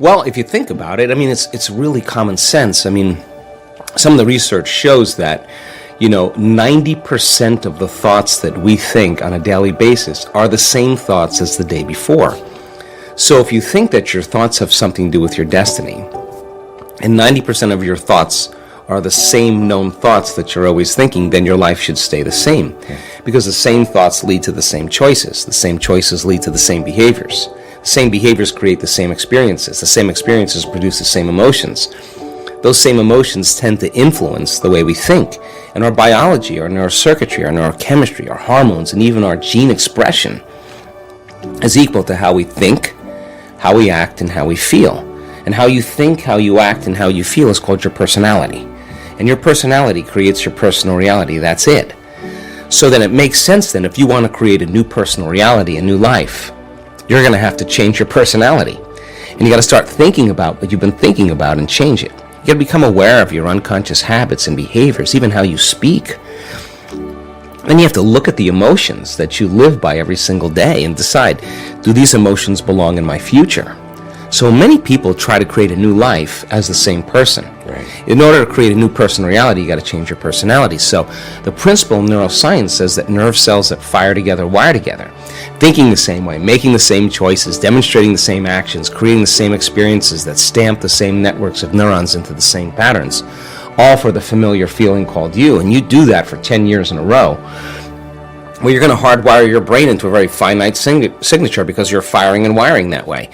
Well, if you think about it, I mean, it's really common sense. I mean, some of the research shows that, 90% of the thoughts that we think on a daily basis are the same thoughts as the day before. So if you think that your thoughts have something to do with your destiny, and 90% of your thoughts are the same known thoughts that you're always thinking, then your life should stay the same. Because the same thoughts lead to the same choices. The same choices lead to the same behaviors. The same behaviors create the same experiences. The same experiences produce the same emotions. Those same emotions tend to influence the way we think. And our biology, our neurocircuitry, our neurochemistry, our hormones, and even our gene expression is equal to how we think, how we act, and how we feel. And how you think, how you act, and how you feel is called your personality. And your personality creates your personal reality. That's it. So then it makes sense then, if you want to create a new personal reality, a new life, you're going to have to change your personality. And you got to start thinking about what you've been thinking about and change it. You got to become aware of your unconscious habits and behaviors, even how you speak. Then you have to look at the emotions that you live by every single day and decide, do these emotions belong in my future? So many people try to create a new life as the same person. Right. In order to create a new personal reality, you got to change your personality. So the principle in neuroscience says that nerve cells that fire together wire together. Thinking the same way, making the same choices, demonstrating the same actions, creating the same experiences that stamp the same networks of neurons into the same patterns, all for the familiar feeling called you. And you do that for 10 years in a row. Well, you're going to hardwire your brain into a very finite signature because you're firing and wiring that way.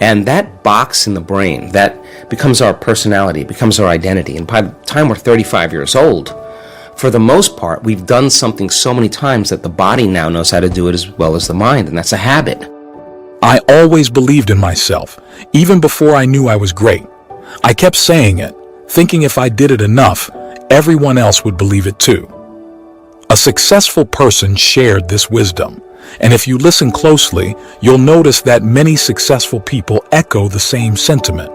And that box in the brain, that becomes our personality, becomes our identity. And by the time we're 35 years old, for the most part, we've done something so many times that the body now knows how to do it as well as the mind, and that's a habit. I always believed in myself, even before I knew I was great. I kept saying it, thinking if I did it enough, everyone else would believe it too. A successful person shared this wisdom, and if you listen closely, you'll notice that many successful people echo the same sentiment.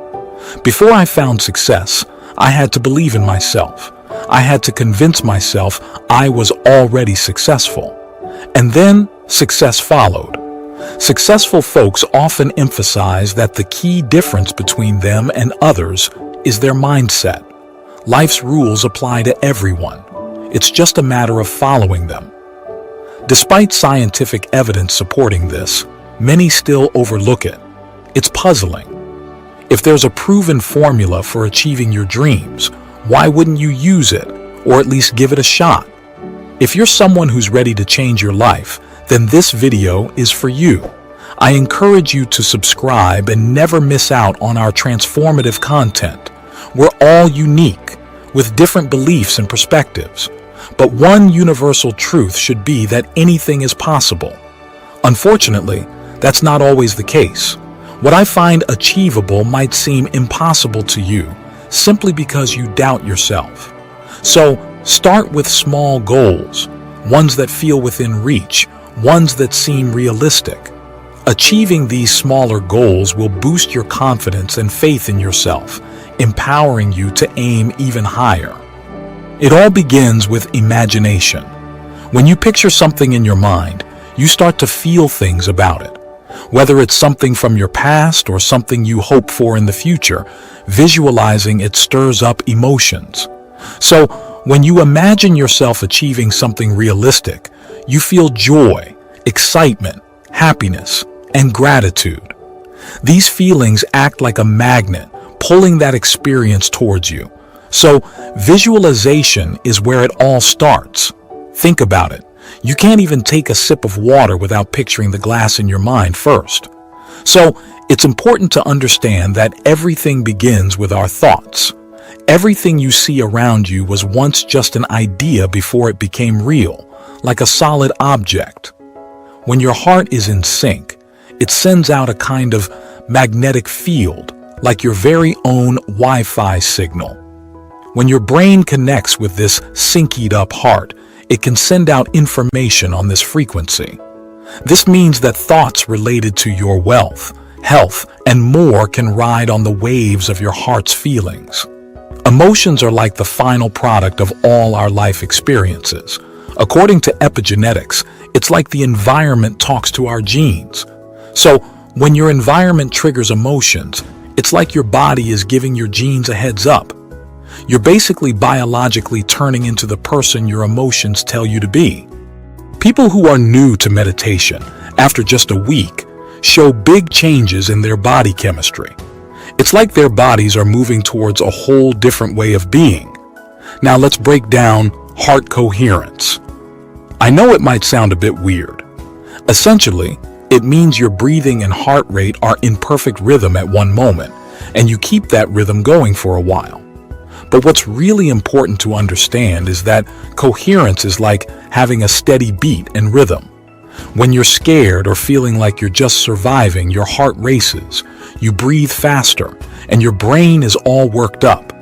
Before I found success, I had to believe in myself. I had to convince myself I was already successful. And then success followed. Successful folks often emphasize that the key difference between them and others is their mindset. Life's rules apply to everyone. It's just a matter of following them. Despite scientific evidence supporting this, many still overlook it. It's puzzling. If there's a proven formula for achieving your dreams, why wouldn't you use it, or at least give it a shot? If you're someone who's ready to change your life, then this video is for you. I encourage you to subscribe and never miss out on our transformative content. We're all unique, with different beliefs and perspectives. But one universal truth should be that anything is possible. Unfortunately, that's not always the case. What I find achievable might seem impossible to you, simply because you doubt yourself. So, start with small goals, ones that feel within reach, ones that seem realistic. Achieving these smaller goals will boost your confidence and faith in yourself, empowering you to aim even higher. It all begins with imagination. When you picture something in your mind, you start to feel things about it. Whether it's something from your past or something you hope for in the future, visualizing it stirs up emotions. So, when you imagine yourself achieving something realistic, you feel joy, excitement, happiness, and gratitude. These feelings act like a magnet, pulling that experience towards you. So, visualization is where it all starts. Think about it. You can't even take a sip of water without picturing the glass in your mind first. So, it's important to understand that everything begins with our thoughts. Everything you see around you was once just an idea before it became real, like a solid object. When your heart is in sync, it sends out a kind of magnetic field, like your very own Wi-Fi signal. When your brain connects with this synced up heart, it can send out information on this frequency. This means that thoughts related to your wealth, health, and more can ride on the waves of your heart's feelings. Emotions are like the final product of all our life experiences. According to epigenetics, it's like the environment talks to our genes. So, when your environment triggers emotions, It's like your body is giving your genes a heads up. You're basically biologically turning into the person your emotions tell you to be. People who are new to meditation, after just a week, show big changes in their body chemistry. It's like their bodies are moving towards a whole different way of being. Now let's break down heart coherence. I know it might sound a bit weird. Essentially, it means your breathing and heart rate are in perfect rhythm at one moment, and you keep that rhythm going for a while. But what's really important to understand is that coherence is like having a steady beat and rhythm. When you're scared or feeling like you're just surviving, your heart races, you breathe faster, and your brain is all worked up.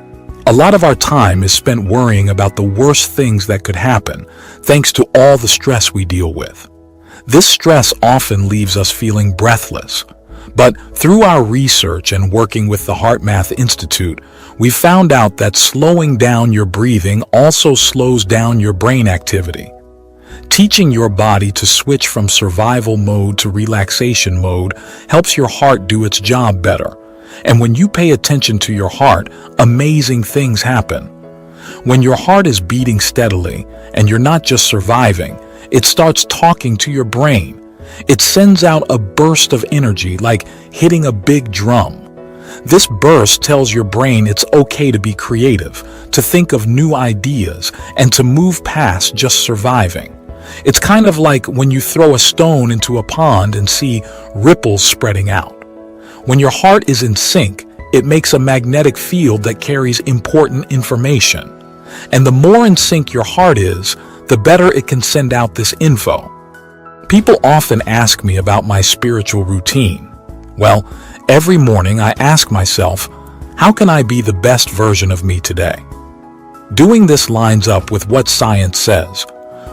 A lot of our time is spent worrying about the worst things that could happen, thanks to all the stress we deal with. This stress often leaves us feeling breathless. But through our research and working with the HeartMath Institute, we found out that slowing down your breathing also slows down your brain activity. Teaching your body to switch from survival mode to relaxation mode helps your heart do its job better. And when you pay attention to your heart, amazing things happen. When your heart is beating steadily and you're not just surviving, it starts talking to your brain. It sends out a burst of energy like hitting a big drum. This burst tells your brain it's okay to be creative, to think of new ideas, and to move past just surviving. It's kind of like when you throw a stone into a pond and see ripples spreading out. When your heart is in sync, it makes a magnetic field that carries important information. And the more in sync your heart is, the better it can send out this info. People often ask me about my spiritual routine. Well, every morning I ask myself, how can I be the best version of me today? Doing this lines up with what science says.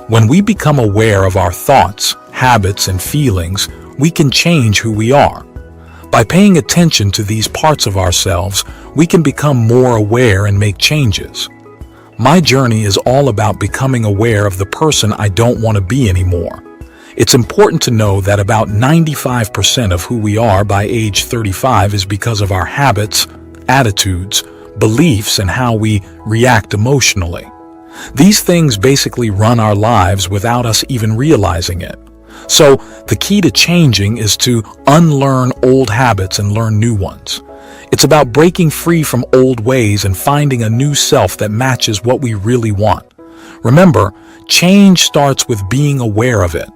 When we become aware of our thoughts, habits, and feelings, we can change who we are. By paying attention to these parts of ourselves, we can become more aware and make changes. My journey is all about becoming aware of the person I don't want to be anymore. It's important to know that about 95% of who we are by age 35 is because of our habits, attitudes, beliefs, and how we react emotionally. These things basically run our lives without us even realizing it. So the key to changing is to unlearn old habits and learn new ones. It's about breaking free from old ways and finding a new self that matches what we really want. Remember, change starts with being aware of it.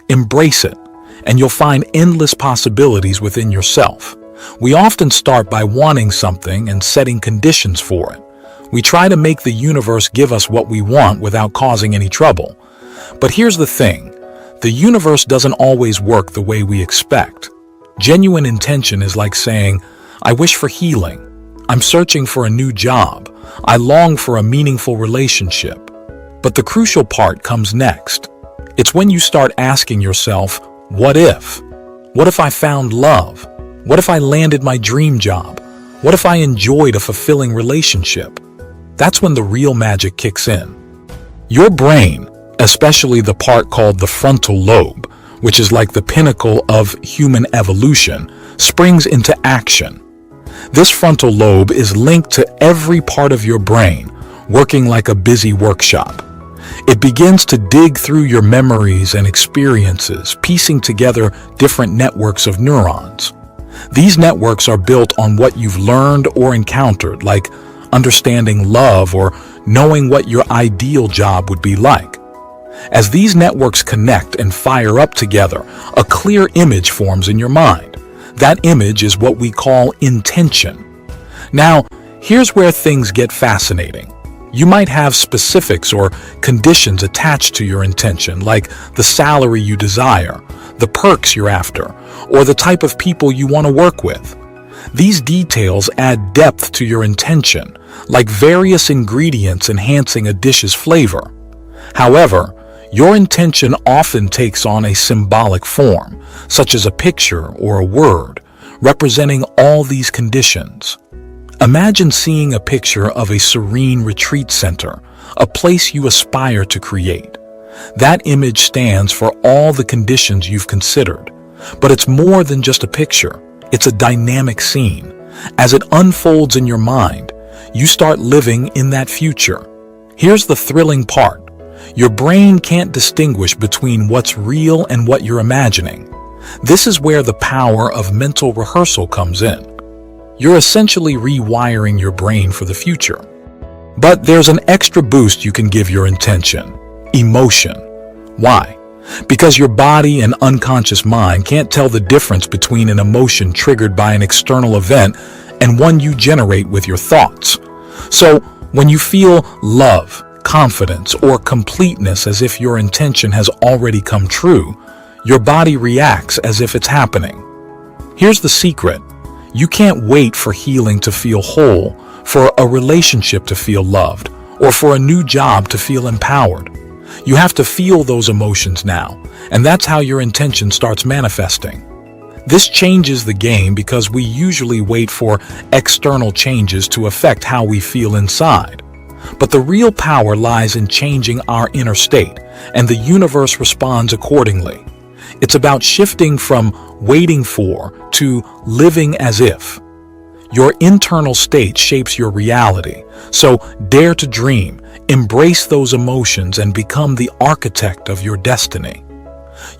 Embrace it, and you'll find endless possibilities within yourself. We often start by wanting something and setting conditions for it. We try to make the universe give us what we want without causing any trouble. But here's the thing. The universe doesn't always work the way we expect. Genuine intention is like saying, I wish for healing. I'm searching for a new job. I long for a meaningful relationship. But the crucial part comes next. It's when you start asking yourself, what if? What if I found love? What if I landed my dream job? What if I enjoyed a fulfilling relationship? That's when the real magic kicks in. Your brain, especially the part called the frontal lobe, which is like the pinnacle of human evolution, springs into action. This frontal lobe is linked to every part of your brain, working like a busy workshop. It begins to dig through your memories and experiences, piecing together different networks of neurons. These networks are built on what you've learned or encountered, like understanding love or knowing what your ideal job would be like. As these networks connect and fire up together, a clear image forms in your mind. That image is what we call intention. Now, here's where things get fascinating. You might have specifics or conditions attached to your intention, like the salary you desire, the perks you're after, or the type of people you want to work with. These details add depth to your intention, like various ingredients enhancing a dish's flavor. However, your intention often takes on a symbolic form, such as a picture or a word, representing all these conditions. Imagine seeing a picture of a serene retreat center, a place you aspire to create. That image stands for all the conditions you've considered. But it's more than just a picture. It's a dynamic scene. As it unfolds in your mind, you start living in that future. Here's the thrilling part. Your brain can't distinguish between what's real and what you're imagining. This is where the power of mental rehearsal comes in. You're essentially rewiring your brain for the future. But there's an extra boost you can give your intention: emotion. Why? Because your body and unconscious mind can't tell the difference between an emotion triggered by an external event and one you generate with your thoughts. So, when you feel love, confidence, or completeness as if your intention has already come true, your body reacts as if it's happening. Here's the secret. You can't wait for healing to feel whole, for a relationship to feel loved, or for a new job to feel empowered. You have to feel those emotions now, and that's how your intention starts manifesting. This changes the game because we usually wait for external changes to affect how we feel inside. But the real power lies in changing our inner state, and the universe responds accordingly. It's about shifting from waiting for to living as if. Your internal state shapes your reality, so dare to dream, embrace those emotions, and become the architect of your destiny.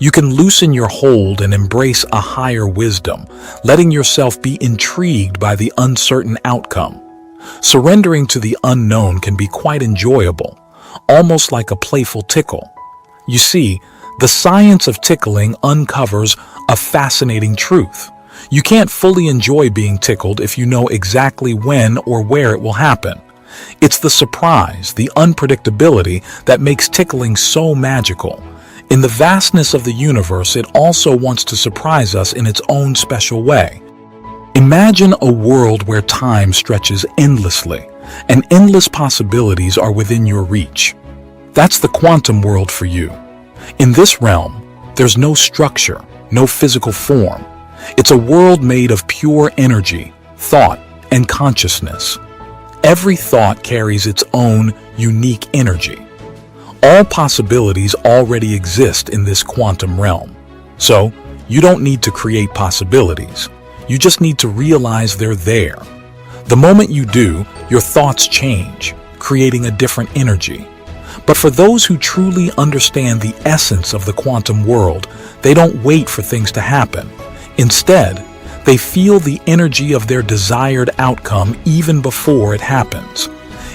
You can loosen your hold and embrace a higher wisdom, letting yourself be intrigued by the uncertain outcome. Surrendering to the unknown can be quite enjoyable, almost like a playful tickle. You see, the science of tickling uncovers a fascinating truth. You can't fully enjoy being tickled if you know exactly when or where it will happen. It's the surprise, the unpredictability that makes tickling so magical. In the vastness of the universe, it also wants to surprise us in its own special way. Imagine a world where time stretches endlessly, and endless possibilities are within your reach. That's the quantum world for you. In this realm, there's no structure, no physical form. It's a world made of pure energy, thought, and consciousness. Every thought carries its own unique energy. All possibilities already exist in this quantum realm. So, you don't need to create possibilities. You just need to realize they're there. The moment you do, your thoughts change, creating a different energy. But for those who truly understand the essence of the quantum world, they don't wait for things to happen. Instead, they feel the energy of their desired outcome even before it happens.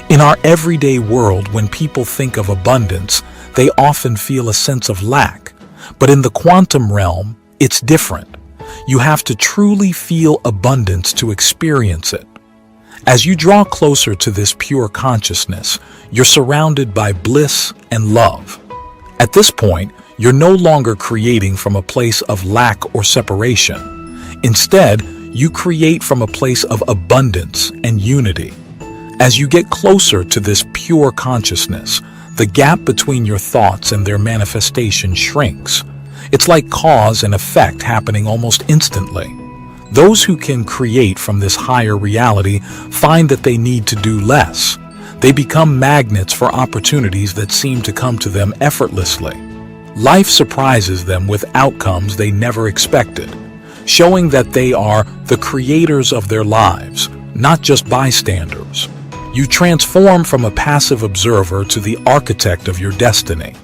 In our everyday world, when people think of abundance, they often feel a sense of lack. But in the quantum realm, it's different. You have to truly feel abundance to experience it. As you draw closer to this pure consciousness, you're surrounded by bliss and love. At this point, you're no longer creating from a place of lack or separation. Instead, you create from a place of abundance and unity. As you get closer to this pure consciousness, the gap between your thoughts and their manifestation shrinks. It's like cause and effect happening almost instantly. Those who can create from this higher reality find that they need to do less. They become magnets for opportunities that seem to come to them effortlessly. Life surprises them with outcomes they never expected, showing that they are the creators of their lives, not just bystanders. You transform from a passive observer to the architect of your destiny.